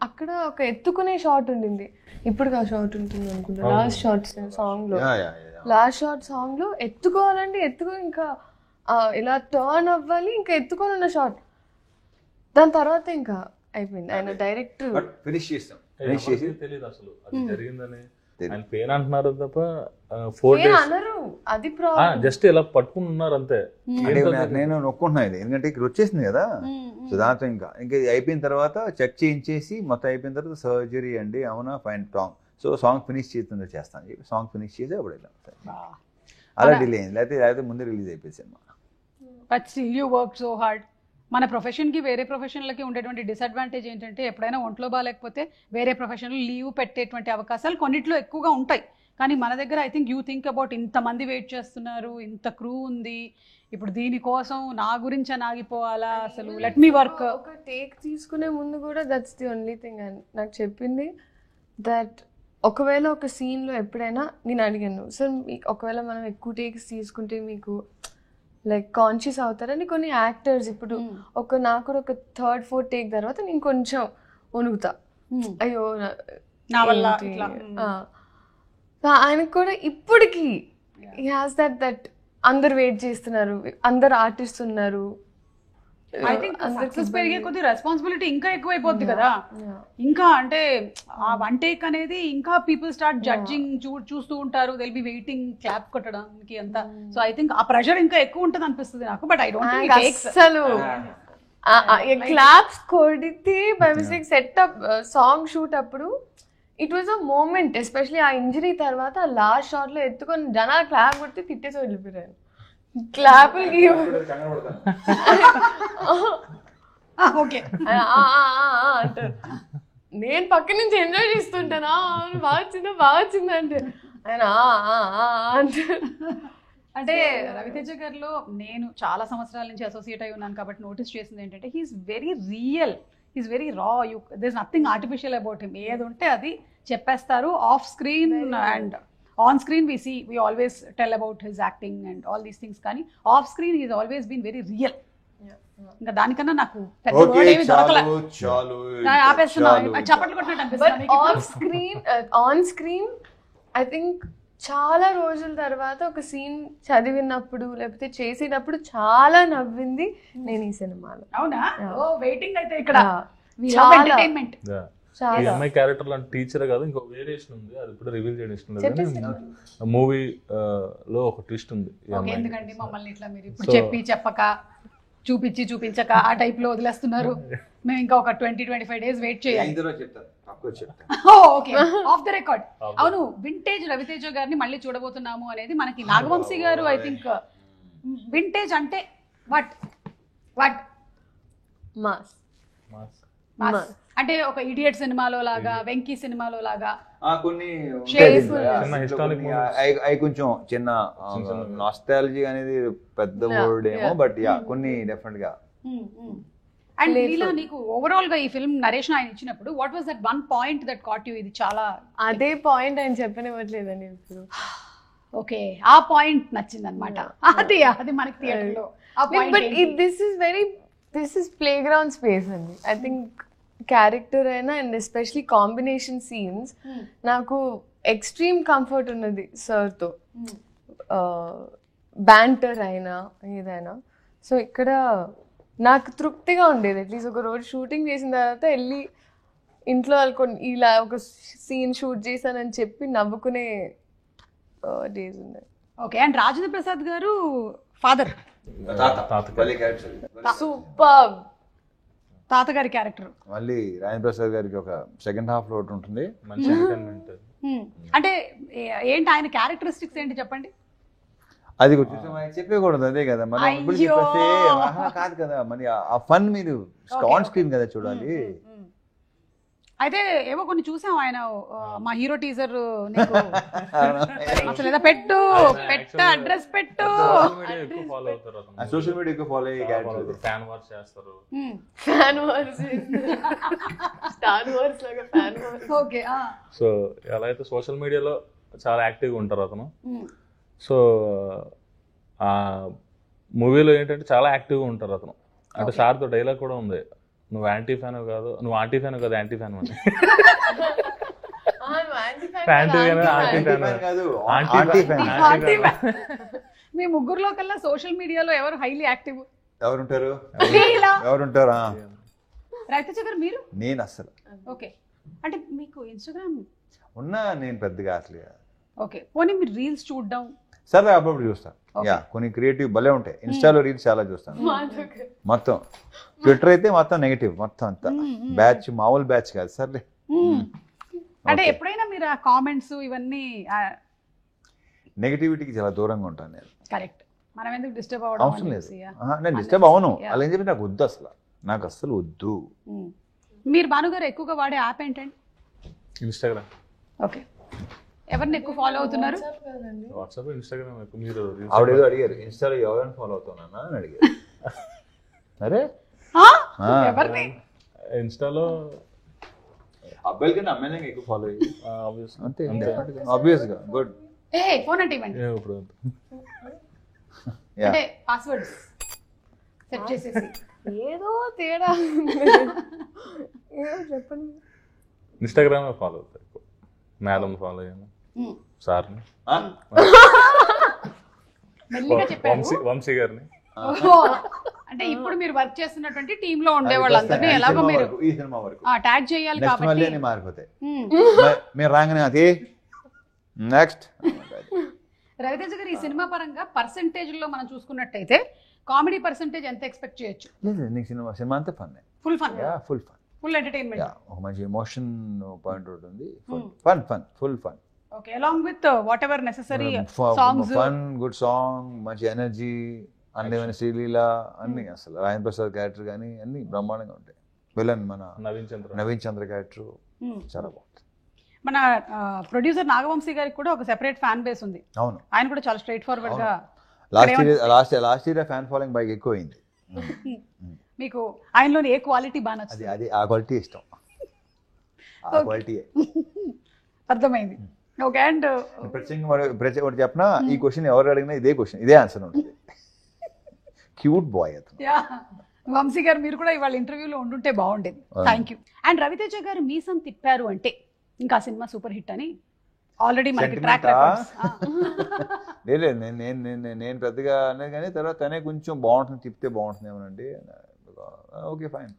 అక్కడ ఒక ఎత్తుకునే షాట్ ఉండింది. ఇప్పుడు ఆ షాట్ ఉంటుంది అనుకుంటా, లాస్ట్ షార్ట్ సాంగ్లో ఎత్తుకోవాలంటే ఇంకా ఇలా టర్న్ అవ్వాలి, ఇంకా ఎత్తుకొని ఉన్న షాట్. దాని తర్వాత ఇంకా అయిపోయింది. ఆయన డైరెక్ట్ ఫినిష్ చేస్తాం. తెలియదు అసలు అది జరిగిందని. ఆయన పెయిన్ అంటున్నారు తప్ప 4 నేను days అనరు, అది ప్రాబ్లం. జస్ట్ ఇలా పట్టుకుని ఉన్నారు అంతే. అంటే నేను నొక్కుంటున్నా ఇది, ఎందుకంటే ఇక్కడ వచ్చేసింది కదా. సో దాంతో ఇంకా అయిపోయిన తర్వాత చెక్ చేయించేసి మొత్తం అయిపోయిన తర్వాత సర్జరీ అండి, అవునా fine song, so song finish చేస్తుందో చేస్తాను చెప్పి సాంగ్ ఫినిష్ చేసి అప్పుడు వెళ్ళాం. అలా డిలే అయింది, లేకపోతే ముందే రిలీజ్ అయిపోయింది cinema. But still you work so hard. మన ప్రొఫెషన్కి వేరే ప్రొఫెషన్లకి ఉండేటువంటి డిసడ్వాంటేజ్ ఏంటంటే ఎప్పుడైనా ఒంట్లో బాగాలేకపోతే వేరే ప్రొఫెషన్లో లీవ్ పెట్టేటువంటి అవకాశాలు కొన్నిట్లో ఎక్కువగా ఉంటాయి. కానీ మన దగ్గర I think you think about ఇంతమంది వెయిట్ చేస్తున్నారు, ఇంత క్రూ ఉంది, ఇప్పుడు దీనికోసం నా గురించి ఆగిపోవాలా, అసలు లెట్ మీ వర్క్. ఒక టేక్ తీసుకునే ముందు కూడా దట్స్ ది ఓన్లీ థింగ్ నాకు చెప్పింది, దట్ ఒకవేళ ఒక సీన్లో ఎప్పుడైనా నేను అడిగాను, సార్ ఒకవేళ మనం ఎక్కువ టేక్స్ తీసుకుంటే మీకు లైక్ కాన్షియస్ అవుతారని కొన్ని యాక్టర్స్ ఇప్పుడు నాకు కూడా ఒక 3rd 4th టేక్ తర్వాత నేను కొంచెం వణుకుతా, అయ్యో నా వల్ల ఏంటి? ఇట్లా. ఆయనకు కూడా ఇప్పటికీ హీ హాస్ దట్ అందరు వెయిట్ చేస్తున్నారు, అందరు ఆర్టిస్ట్ ఉన్నారు. ఐ థింక్ సక్సెస్ పెరిగే కొద్ది రెస్పాన్సిబిలిటీ ఇంకా ఎక్కువైపోద్ది కదా. ఇంకా అంటే ఆ 1 టేక్ అనేది ఇంకా పీపుల్ స్టార్ట్ జడ్జింగ్, చూస్తూ ఉంటారు, దిల్ బి వెయిటింగ్ క్లాప్ కొట్టడానికి అంతా. సో ఐ థింక్ ఆ ప్రెషర్ ఇంకా ఎక్కువ ఉంటుంది అనిపిస్తుంది నాకు. బట్ ఐ డోంట్ థింక్ అసలు క్లాప్స్ కొడితే by mistake setup song shoot అప్పుడు it was a moment, especially ఆ ఇంజరీ తర్వాత లాస్ట్ షాట్ లో ఎత్తుకొని జనాలు క్లాప్ కొడితే తిట్టేసి వెళ్ళిపోయారు. క్లాపులకి ఓకే అంటారు, నేను పక్క నుంచి ఎంజాయ్ చేస్తుంటానా, బాగా వచ్చిందా అంటే ఆయన అంటారు. అంటే రవితేజ గారిలో నేను చాలా సంవత్సరాల నుంచి అసోసియేట్ అయి ఉన్నాను కాబట్టి నోటీస్ చేసింది ఏంటంటే he's very real, he's very raw. There is nothing artificial about him. ఏది ఉంటే అది చెప్పేస్తారు. Off screen and on screen we always tell about his acting and all these things, కానీ off screen he's always been very real. ఇంకా దానికన్నా నాకు పెద్ద word ఏమీ దొరకలే. ఆపేస్తున్నా, చప్పట్లు కొట్టినట్టు అనిపిస్తుంది. ఆన్ స్క్రీన్ ఐ థింక్ చాలా రోజుల తర్వాత ఒక సీన్ చదివినప్పుడు లేకపోతే చేసేటప్పుడు చాలా నవ్వింది నేను ఈ సినిమాలో. అవునా? ఓ వెయిటింగ్ అయితే ఇక్కడ ఎంటర్టైన్మెంట్. ఈ అమ్మాయి క్యారెక్టర్ లాంటి టీచర్ కాదు, ఇంకో వేరియేషన్ ఉంది, అది ఇప్పుడు రివీల్ చేయడం ఇష్టం లేదు. మూవీ లో ఒక ట్విస్ట్ ఉంది. ఎందుకండి మమ్మల్ని ఇట్లా మీరు ఇప్పుడు చెప్పక చూపించక ఆ టైప్ లో వదిలేస్తున్నారు? మేము ఇంకా ఒక 20-25 days వెయిట్ చేయాలి. Okay, of the record. అవును, వింటేజ్ రవితేజ గారిని మళ్ళీ చూడబోతున్నాము అనేది మనకి నాగవంశీ గారు ఐ థింక్ వింటేజ్ అంటే వాట్ మాస్ అంటే ఒక ఇడియట్ సినిమాలో లాగా, వెంకీ సినిమాలో లాగా కొన్ని హిస్టారిక్ కొంచెం చిన్న నాస్టాలజీ అనేది పెద్ద వర్డ్ ఏమో, బట్ యా కొన్ని డెఫినెట్ గా. అండ్ లీలా, నీకు ఓవరాల్ గా ఈ ఫిల్మ్ నరేషన్ ఆయన ఇచ్చినప్పుడు what was that one point that caught you? ఇది చాలా అదే పాయింట్ ఆయన చెప్పనివ్వట్లేదండి ఇప్పుడు. ఓకే, ఆ పాయింట్ నచ్చింది అనమాట. అది మనకి థియేటర్ లో but this is play ground space అండి. ఐ థింక్ క్యారెక్టర్ అయినా అండ్ ఎస్పెషలీ కాంబినేషన్ సీన్స్ నాకు ఎక్స్ట్రీమ్ కంఫర్ట్ ఉన్నది సార్తో, బ్యాంటర్ అయినా ఏదైనా. సో ఇక్కడ నాకు తృప్తిగా ఉండేది. అట్లీస్ట్ ఒక రోజు షూటింగ్ చేసిన తర్వాత వెళ్ళి ఇంట్లో వాళ్ళకొని ఇలా ఒక సీన్ షూట్ చేశానని చెప్పి నవ్వుకునే డేస్ ఉన్నాయి. ఓకే, అండ్ రాజేంద్ర ప్రసాద్ గారు ఫాదర్, సూపర్ తాతగారి క్యారెక్టర్. మళ్ళీ రాజేంద్ర ప్రసాద్ గారికి ఒక సెకండ్ హాఫ్ లో ఉంటుంది, మంచి ఎంటర్టైన్మెంట్. అంటే ఏంటి ఆయన క్యారెక్టరిస్టిక్స్ ఏంటి చెప్పండి? అది చెప్పకూడదు, అదే కదా మనం ఇప్పుడు చెప్పేస్తే కాదు కదా, మరి ఆ ఫన్ మీరు ఆన్ స్క్రీన్ కదా చూడాలి. అయితే ఏవో కొన్ని చూసాం ఆయన మా హీరో టీజర్, అసలు ఏదో పెట్టు అడ్రస్ పెట్టు, సోషల్ మీడియా ఎక్కువ ఫాలో అయ్యే క్యారెక్టర్, ఫ్యాన్ వార్స్ చేస్తారు, స్టార్ వార్స్ లాగా ఫ్యాన్ వార్స్. ఓకే, సో ఎలా అయితే సోషల్ మీడియాలో చాలా యాక్టివ్గా ఉంటారు అతను. సో ఆ మూవీలో ఏంటంటే చాలా యాక్టివ్గా ఉంటారు అతను. అంటే సార్తో డైలాగ్ కూడా ఉంది, నువ్వు యాంటీ ఫ్యాన్ కాదు, నువ్వు ఆంటీ ఫ్యాన్ కాదు, యాంటీ ఫ్యాన్ అని. మీ ముగ్గురులో కల్లా సోషల్ మీడియాలో ఎవరు హైలీ యాక్టివ్? ఎవరుంటారు? రవితేజ గారు, మీరు? నేను అసలు. ఓకే, అంటే మీకు ఇన్స్టాగ్రామ్ ఉన్నా నేను పెద్దగా అసలు ఓకే, పోనీ మీరు రీల్స్ చూడడం సరే అప్పుడప్పుడు చూస్తాను. యా, కొన్ని క్రియేటివ్ భలే ఉంటాయి. ఇన్స్టాలో రీల్స్ చాలా చూస్తాను. మొత్తం ట్విట్టర్ అయితే మొత్తం నెగిటివ్, మొత్తం అంతా బ్యాచ్, మామూలు బ్యాచ్ కాదు. సర్లే, అంటే ఎప్పుడైనా మీరు ఆ కామెంట్స్ ఇవన్నీ నెగిటివిటీకి చాలా దూరంగా ఉంటాను నేను. కరెక్ట్, మనం ఎందుకు డిస్టర్బ్ అవ్వడం అవసరం లేదు. నేను డిస్టర్బ్ అవ్వను. అలా ఏం చెప్పి నాకు వద్దు, అసలు నాకు అస్సలు వద్దు. మీరు భానుగారు ఎక్కువగా వాడే యాప్ ఏంటండి? ఇన్స్టాగ్రామ్. ఓకే, ఎవరిని ఎక్కువ ఫాలో అవుతున్నారు? వాట్సాప్, ఇన్స్టాగ్రామ్ ఎక్కువ. మీరు ఆవిడేదో అడిగారు, ఇన్స్టాలో ఎవరైనా ఫాలో అవుతున్నా అని అడిగారు. అరే ఎవరిని? ఇన్స్టాలో అబ్బాయిల కంటే అమ్మాయిలే ఎక్కువ ఫాలో అయ్యి అంతే, ఆబ్వియస్ గా. గుడ్. ఏ ఫోన్ అంటే ఇవ్వండి, ఇప్పుడు అంటే పాస్వర్డ్స్ సెట్ చేసేసి. ఏదో తేడా చెప్పండి. ఇన్స్టాగ్రామ్ ఫాలో అవుతారు ఎక్కువ. మేడం ఫాలో అయ్యాను, సార్ని, మెల్లిగా చెప్పారు. వంశీ గారిని. ఓహో, అంటే ఇప్పుడు మీరు వర్క్ చేస్తున్నటువంటి టీమ్ లో ఉండే వాళ్ళందరినీ ఎలాగో మీరు ఈ సినిమా వరకు ట్యాగ్ చేయాలి కాబట్టి మళ్ళీ మారిపోతాయి. మీరు రాగానే అది నెక్స్ట్. రవితేజ గారు, ఈ సినిమా పరంగా పర్సెంటేజ్ లో మనం చూసుకున్నట్టయితే కామెడీ పర్సెంటేజ్ ఎంత ఎక్స్పెక్ట్ చేయొచ్చు? లేదు, నీకు సినిమా అంతా fun. Full fun, full fun, full entertainment. ఒక మంచి ఎమోషన్ పాయింట్ ఉంటుంది. Fun fun, full fun. Okay, along with what ever necessary songs. Fun, good song, మంచి ఎనర్జీ, అందమైన శ్రీలీల అన్ని. అసలు రాజేంద్ర ప్రసాద్ క్యారెక్టర్ కానీ అన్ని బ్రహ్మాండంగా ఉంటాయి. విలన్ మన నవీన్ చంద్ర క్యారెక్టర్ చాలా బాగుంటుంది. మన ప్రొడ్యూసర్ నాగవంశీ గారికి కూడా ఒక సెపరేట్ ఫ్యాన్ బేస్ ఉంది. అవును, ఆయన కూడా చాలా స్ట్రైట్ ఫార్వర్డ్ గా. లాస్ట్ ఇయర్ ఫ్యాన్ ఫాలోయింగ్ బాగా ఎక్కువ అయింది. మీకు ఆయనలోని ఏ క్వాలిటీ బాగా నచ్చింది? అది ఆ క్వాలిటీ ఇష్టం, ఆ క్వాలిటీ. అర్థమైంది. ఓకే, అండ్ ప్రత్యేకంగా ఒకటి చెప్పినా, ఈ క్వశ్చన్ ఎవరు అడిగినా ఇదే క్వశ్చన్, ఇదే ఆన్సర్ ఉంటుంది. క్యూట్ బాయ్ అతను. వంశీ గారు, మీరు కూడా ఇవాళ ఇంటర్వ్యూలో ఉండుంటే బాగుండేది. Thank you. అండ్ రవితేజ గారు మీసం తిప్పారు అంటే ఇంకా సినిమా సూపర్ హిట్ అని ఆల్రెడీ మనకి ట్రాక్ రికార్డ్స్. లేదు, నేను పెద్దగా అనేది కానీ తర్వాత తనే కొంచెం బాగుంటుంది, తిప్పితే బాగుంటుంది ఏమోనండి. Okay fine.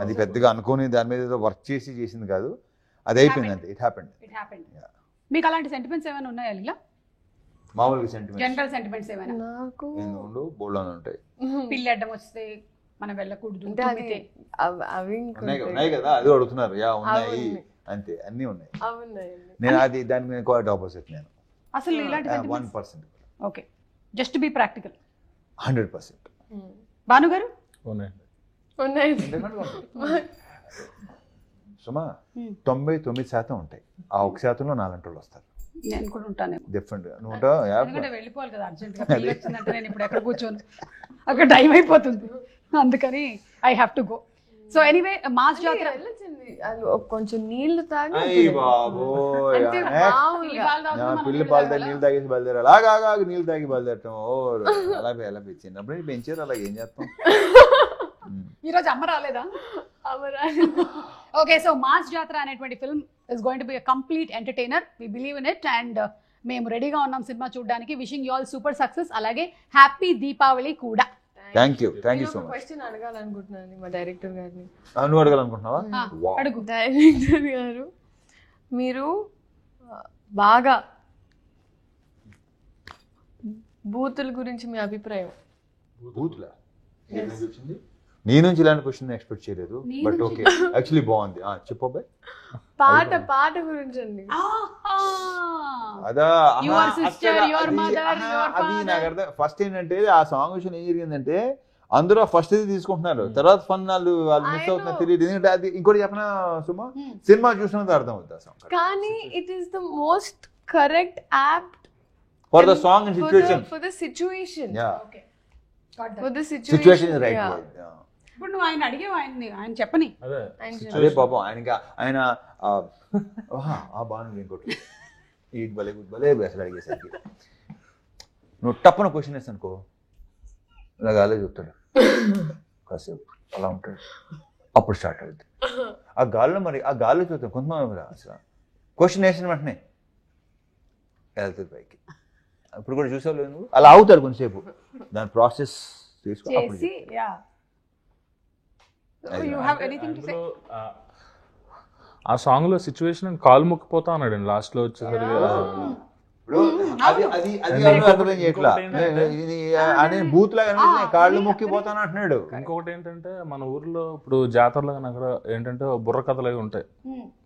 అది పెద్దగా అనుకోని దాని మీద ఏదో వర్క్ చేసింది కాదు, అది అయిపోయింది అంతే. It happened. మీకు అలాంటి సెంటిమెంట్స్ ఏమైనా ఉన్నాయా ఇలా? మామూలుగా సెంటిమెంట్స్, జనరల్ సెంటిమెంట్స్ ఏమైనా? నాకు బోల్డ్ ఉంటాయి. పిల్లి అడ్డం వస్తే మనం వెళ్ళకూడదు, అవి ఉన్నాయి కదా, అది అడుగుతున్నారు. యా ఉన్నాయి, అంతే, అన్నీ ఉన్నాయి. నేను అది దానికి నేను క్వాలిటీ ఆపోజిట్. నేను అసలు ఇలాంటి 1%. Okay, just be practical. 100%. Bhanu గారు? సుమా 99% ఉంటాయి, ఆ 1%లో నాలంటి వాళ్ళు వస్తారు. నేను కూడా ఉంటాను డిఫరెంట్. నువ్వు ఉంటావు, వెళ్ళిపోవాలి కదా అర్జెంట్ గా. పెళ్లి వచ్చిందంటే నేను ఇప్పుడు ఎక్కడ కూర్చోను, అక్కడ టైం అయిపోతుంది, అందుకని I have to go. So anyway, mass జాతర కొంచెం నీళ్లు తాగి పిల్లి పాలు తాగి నీళ్ళు తాగేసి బయలుదేరారు. అలాగా నీళ్ళు తాగి బయలుదేరటం. అలా చిన్నప్పుడు పెంచారు, అలా ఏం చేస్తాం. ఈరోజు అమ్మ రాలేదా? ఓకే, సో మాస్ జాతర అనేటువంటి film is going to be a complete entertainer. We believe in it and మేము రెడీగా ఉన్నాం సినిమా చూడడానికి. Wishing you all super success, అలాగే హ్యాపీ దీపావళి కూడా. Thank you so much. Question అడగాలనుకుంటున్నాను మా డైరెక్టర్ గారిని. నువ్వు అడగాలనుకుంటున్నావా? అడుగు. డైరెక్టర్ గారు, మీరు బాగా బూతుల గురించి మీ అభిప్రాయం? బూతులా? నీ నుంచి ఇలాంటి క్వశ్చన్ ఎక్స్పెక్ట్ చేయలేదు, బట్ ఓకే, యాక్చువల్లీ బాగుంది. చెప్పు. పాట గురించి అండి. అదా, అది నాకు అర్థం. ఫస్ట్ ఏంటంటే ఆ సాంగ్ విషయం ఏం జరిగిందంటే, అందరూ ఫస్ట్ ఇది తీసుకుంటున్నారు, తర్వాత ఫన్ వాళ్ళు మిస్ అవుతున్నారు, తెలియదు. ఎందుకంటే అది ఇంకోటి చెప్పిన సుమా, సినిమా చూసినంత అర్థం అవుతుంది ఆ సాంగ్. కానీ it is the most correct apt for the song and situation. For the situation. Okay, for the situation is right word. ఇప్పుడు నువ్వు ఆయన అడిగేవా? ఆయన చెప్పని. అదే పాపం ఆయన ఆ బాగుంది. ఇంకోటి ఈట్ భలే గుడ్ భలే అసలు అడిగేసరికి నువ్వు టప్పున క్వశ్చన్ వేస్తా అనుకో, ఇలా గాలే చెప్తాడు కాసేపు, అలా ఉంటాడు, అప్పుడు స్టార్ట్ అవుతుంది ఆ గాల్లో. మరి ఆ గాల్లో చూస్తాం కొంతమంది అసలు క్వశ్చన్ వేసిన వెంటనే వెళ్తుంది పైకి. ఇప్పుడు కూడా చూసావు నువ్వు, అలా అవుతాడు కొంతసేపు, దాని ప్రాసెస్ చేసి. Yeah, you have anything to say? ఆ సాంగ్ లో సిచ్యువేషన్ కాలు ముక్కిపోతా అన్నాడు లాస్ట్ లో వచ్చేసరికి. ఇప్పుడు అది అర్థం చేయట్లా అనే బూత్ లాగా కాళ్ళు మొక్కిపోతాను అంటున్నాడు. ఇంకొకటి ఏంటంటే మన ఊర్లో ఇప్పుడు జాతరలో అక్కడ ఏంటంటే బుర్ర కథలు అవి ఉంటాయి.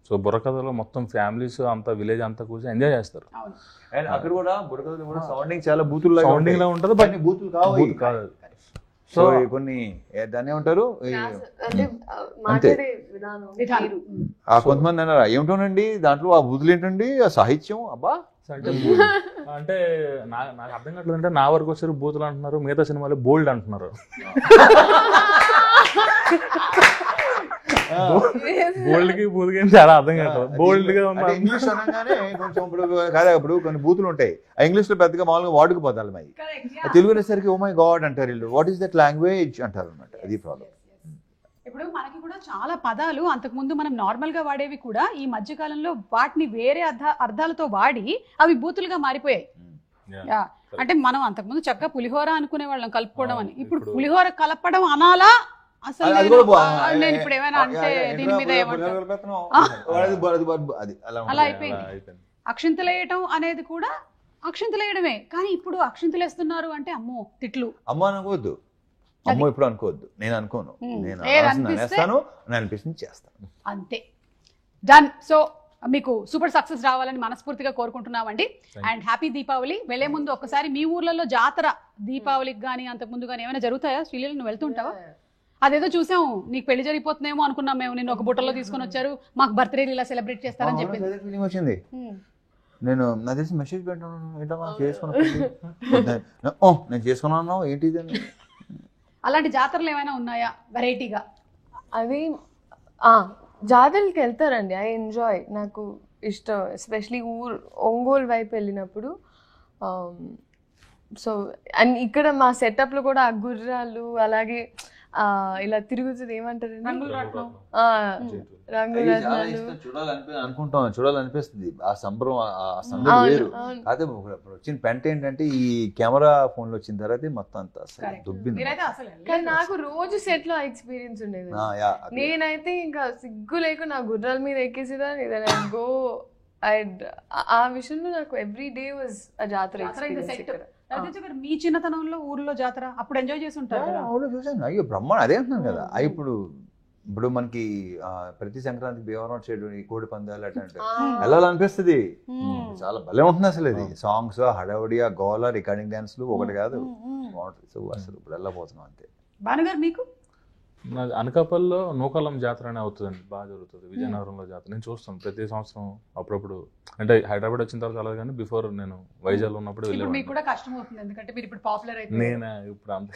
సో బుర్ర కథలో మొత్తం ఫ్యామిలీస్ అంతా విలేజ్ అంతా కూర్చొని ఎంజాయ్ చేస్తారు. అండ్ అక్కడ కూడా బుర్ర కథలు కూడా సౌండింగ్ చాలా బూతులు సౌండింగ్ లా ఉంటుంది, బట్ బూతులు కాదు. సో కొన్ని దాన్ని ఏమంటారు కొంతమంది అన్నారా ఏమిటోనండి దాంట్లో ఆ బూతులు ఏంటండి ఆ సాహిత్యం అబ్బా అంటే నాకు అర్థం కావట్లేదు. అంటే నా వరకు వచ్చారు బూతులు అంటున్నారు, మిగతా సినిమాలో బోల్డ్ అంటున్నారు. బోల్డ్ కి బూత్ కి చాలా అర్థం కాదు. బోల్డ్ గా ఇంగ్లీష్ అనగానే కొంచెం ఇప్పుడు కాదా ఇప్పుడు కొన్ని బూతులు ఉంటాయి ఆ ఇంగ్లీష్ లో పెద్దగా మామూలుగా వాడుకుపోతారు మరి తెలుగు అనేసరికి ఓ మై గాడ్ అంటారు వీళ్ళు, వాట్ ఈస్ దట్ లాంగ్వేజ్ అంటారు అనమాట. అది ప్రాబ్లం. ఇప్పుడు మనకి కూడా చాలా పదాలు అంతకుముందు మనం నార్మల్ గా వాడేవి కూడా ఈ మధ్య కాలంలో వాటిని వేరే అర్థాలతో వాడి అవి బూతులుగా మారిపోయాయి. అంటే మనం అంతకుముందు చక్కగా పులిహోర అనుకునే వాళ్ళం కలుపుకోవడం అని, ఇప్పుడు పులిహోర కలపడం అనాలా అసలు నేను ఇప్పుడు ఏమైనా అంటే దీని మీద అలా అయిపోయింది. అక్షింతలేయటం అనేది కూడా అక్షింతలేయడమే, కానీ ఇప్పుడు అక్షింతలేస్తున్నారు అంటే అమ్మో తిట్లు. అమ్మ అనుకోవద్దు, అమ్మో ఇప్పుడు అనుకోవద్దు. నేను అనుకోను, నేను అనిపిస్తుంది చేస్తాను అంతే. డన్. సో మీకు సూపర్ సక్సెస్ రావాలని మనస్ఫూర్తిగా కోరుకుంటున్నామండి. And happy Deepavali. వెళ్లే ముందు ఒక్కసారి మీ ఊర్లలో జాతర దీపావళికి కానీ అంతకు ముందు కానీ ఏమైనా జరుగుతాయా? శ్రీలీల నువ్వు వెళ్తుంటావా? అదేదో చూసాము, నీకు పెళ్లి జరిగిపోతుందేమో అనుకున్నాం మేము, నిన్ను ఒక బుట్టలో తీసుకొని వచ్చారు, మాకు బర్త్డే ఇలా సెలబ్రేట్ చేస్తారని చెప్పింది. వచ్చింది. నేను నా తెలిసి మెసేజ్ పెట్టాను నేను చేసుకున్నాను ఏంటి అని. అలాంటి జాతరలు ఏమైనా ఉన్నాయా వెరైటీగా? అది జాతరలకి వెళ్తారండి, ఐ ఎంజాయ్, నాకు ఇష్టం. ఎస్పెషలీ ఒంగోలు వైపు వెళ్ళినప్పుడు. సో అండ్ ఇక్కడ మా సెటప్లో కూడా ఆ గుర్రాలు అలాగే ఇలా తిరుగుతుంది, ఏమంటారు చూడాలనిపిస్తుంది. ఆ సంబరం ఆ సందడి వేరు. అదే వచ్చిన పెంట ఏంటంటే ఈ కెమెరా ఫోన్ లో వచ్చిన తర్వాత మొత్తం అంతా దుబ్బింది. కానీ నాకు రోజు సెట్ లో ఎక్స్పీరియన్స్ ఉండేది. నేనైతే ఇంకా సిగ్గు లేక నా గుర్రాల మీద ఎక్కేసేదాన్ని. గో ఆ విషయంలో నాకు ఎవ్రీ డే వాజ్ ఆ జాతర ఎక్స్పీరియన్స్. మీ చిన్నతనంలో ఊర్లో జాతర అప్పుడు ఎంజాయ్ చేసి ఉంటారు? చూసాను. అయ్యో బ్రహ్మాండం, అదే అంటున్నాను కదా. ఇప్పుడు మనకి ప్రతి సంక్రాంతికి భీమవరం సైడ్ కోడి పందాలు అట్లాంటి వెళ్ళాలనిపిస్తుంది. చాలా భలే ఉంటుంది అసలు. ఇది సాంగ్స్ హడావుడి ఆ గోల రికార్డింగ్ డాన్స్లు ఒకటి కాదు బాగుంటుంది. సో అసలు ఇప్పుడు వెళ్ళబోతున్నాం అంతే. భానుగారు మీకు? అనకాపల్లిలో నూకాలం జాతర అనే అవుతుందండి, బాగా జరుగుతుంది. విజయనగరంలో జాతర నేను చూస్తాను ప్రతి సంవత్సరం. అప్పుడప్పుడు అంటే హైదరాబాద్ వచ్చిన తర్వాత కలదు, కానీ బిఫోర్ నేను వైజాగ్ ఉన్నప్పుడు వెళ్ళాను. మీకు కూడా కష్టం అవుతుంది ఎందుకంటే మీరు ఇప్పుడు పాపులర్ అయిపోయారు. నేను ఇప్పుడు అంతే.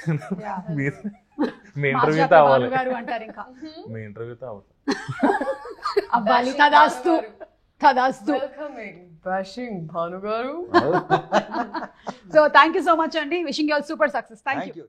మీ ఇంటర్వ్యూతో అవ్వాలి, మీ ఇంటర్వ్యూతో అవ్వాలి. తదాస్తు తదాస్తు. భానుగారు. So thank you so much అండి. Wishing you all super success. Thank you.